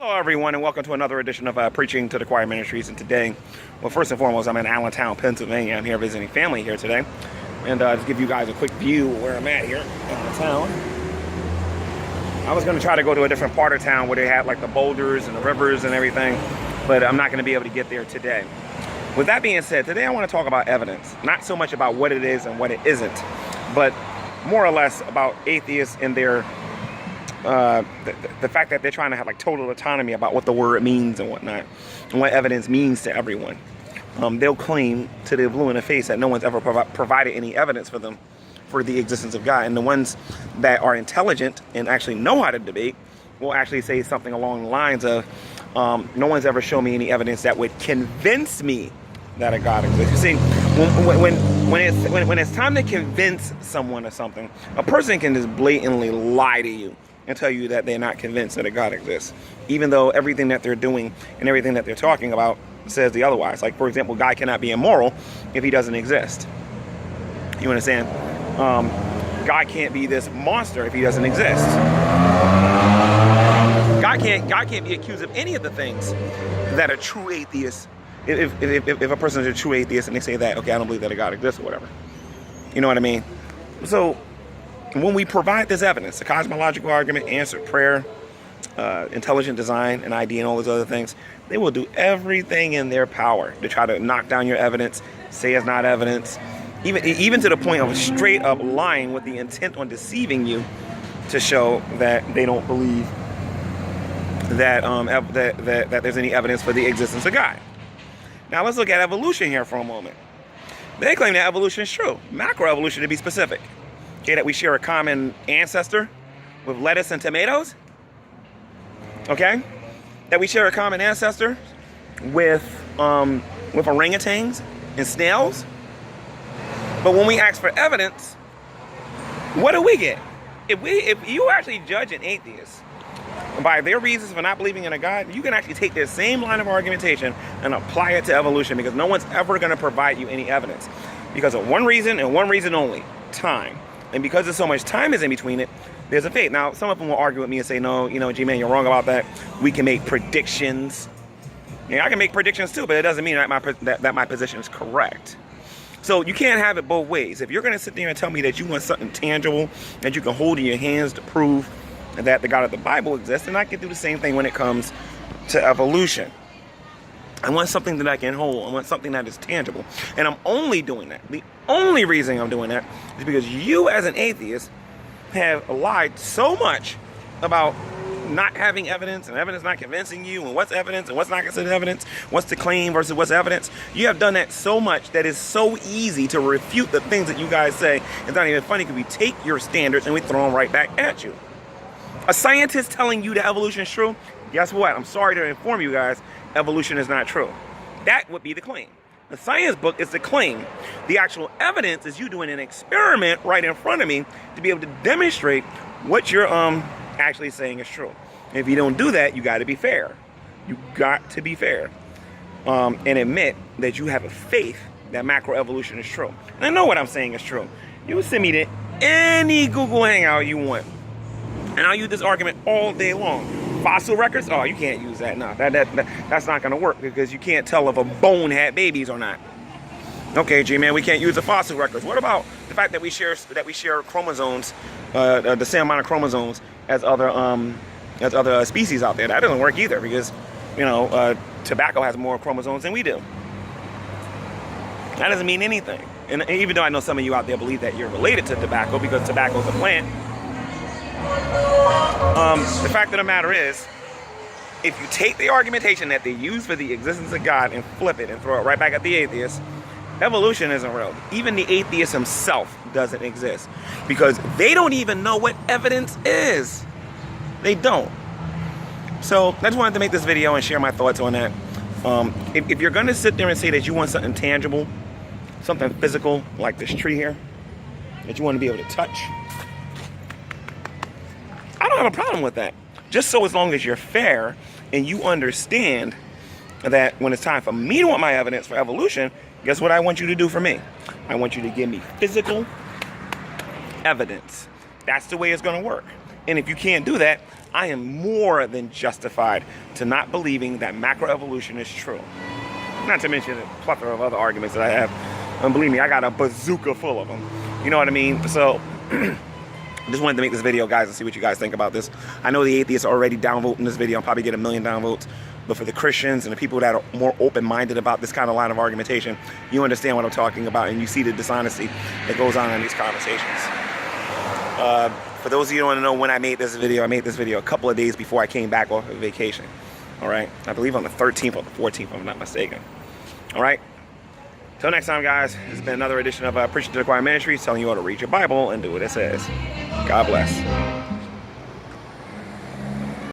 Hello everyone, and welcome to another edition of Preaching to the Choir Ministries. And today, well, first and foremost, I'm in Allentown, Pennsylvania. I'm here visiting family here today. And to give you guys a quick view where I'm at here in town. I was going to try to go to a different part of town where they had like the boulders and the rivers and everything, but I'm not going to be able to get there today. With that being said, today I want to talk about evidence. Not so much about what it is and what it isn't, but more or less about atheists and their the fact that they're trying to have like total autonomy about what the word means and whatnot, and what evidence means to everyone. They'll claim to the blue in the face that no one's ever provided any evidence for them for the existence of God. And the ones that are intelligent and actually know how to debate will actually say something along the lines of, no one's ever shown me any evidence that would convince me that a God exists. You see, when it's time to convince someone of something, a person can just blatantly lie to you and tell you that they're not convinced that a God exists, even though everything that they're doing and everything that they're talking about says the otherwise. Like, for example, God cannot be immoral if he doesn't exist. You understand? God can't be this monster if he doesn't exist. God can't be accused of any of the things that a true atheist, if a person is a true atheist and they say that, okay, I don't believe that a God exists or whatever. You know what I mean? So when we provide this evidence, the cosmological argument, answered prayer, intelligent design, and ID, and all those other things, they will do everything in their power to try to knock down your evidence, say it's not evidence, even to the point of straight up lying with the intent on deceiving you to show that they don't believe that that there's any evidence for the existence of God. Now let's look at evolution here for a moment. They claim that evolution is true, macroevolution to be specific. Okay, that we share a common ancestor with lettuce and tomatoes. Okay, that we share a common ancestor with orangutans and snails. But when we ask for evidence, what do we get? If you actually judge an atheist by their reasons for not believing in a God, you can actually take their same line of argumentation and apply it to evolution, because no one's ever going to provide you any evidence because of one reason and one reason only: time. And because there's so much time is in between it, there's a faith. Now, some of them will argue with me and say, no, G-Man, you're wrong about that. We can make predictions. Yeah, I can make predictions too, but it doesn't mean that my position is correct. So you can't have it both ways. If you're going to sit there and tell me that you want something tangible that you can hold in your hands to prove that the God of the Bible exists, then I can do the same thing when it comes to evolution. I want something that I can hold. I want something that is tangible. And I'm only doing that. The only reason I'm doing that is because you, as an atheist, have lied so much about not having evidence and evidence not convincing you, and what's evidence and what's not considered evidence, what's the claim versus what's evidence. You have done that so much that it's so easy to refute the things that you guys say. It's not even funny because we take your standards and we throw them right back at you. A scientist telling you that evolution is true, guess what? I'm sorry to inform you guys, evolution is not true. That would be the claim. The science book is the claim. The actual evidence is you doing an experiment right in front of me to be able to demonstrate what you're actually saying is true. And if you don't do that, you got to be fair. You got to be fair and admit that you have a faith that macroevolution is true. And I know what I'm saying is true. You will send me to any Google Hangout you want, and I'll use this argument all day long. Fossil records? Oh, you can't use that. No, that's not going to work, because you can't tell if a bone had babies or not. Okay, G-Man, we can't use the fossil records. What about the fact that we share chromosomes, the same amount of chromosomes as other species out there? That doesn't work either, because tobacco has more chromosomes than we do. That doesn't mean anything. And even though I know some of you out there believe that you're related to tobacco because tobacco is a plant, the fact of the matter is, if you take the argumentation that they use for the existence of God and flip it and throw it right back at the atheist, evolution isn't real. Even the atheist himself doesn't exist, because they don't even know what evidence is. They don't. So I just wanted to make this video and share my thoughts on that. If you're going to sit there and say that you want something tangible, something physical, like this tree here, that you want to be able to touch, I don't have a problem with that. Just so as long as you're fair and you understand that when it's time for me to want my evidence for evolution, guess what I want you to do for me? I want you to give me physical evidence. That's the way it's going to work. And if you can't do that, I am more than justified to not believing that macroevolution is true. Not to mention a plethora of other arguments that I have. And believe me, I got a bazooka full of them. You know what I mean? So, just wanted to make this video, guys, and see what you guys think about this. I know the atheists are already downvoting this video. I'll probably get 1 million downvotes. But for the Christians and the people that are more open-minded about this kind of line of argumentation, you understand what I'm talking about, and you see the dishonesty that goes on in these conversations. For those of you who want to know when I made this video a couple of days before I came back off of vacation. All right? I believe on the 13th or the 14th, if I'm not mistaken. All right? Till next time, guys, this has been another edition of Preaching to the Choir Ministries, telling you how to read your Bible and do what it says. God bless.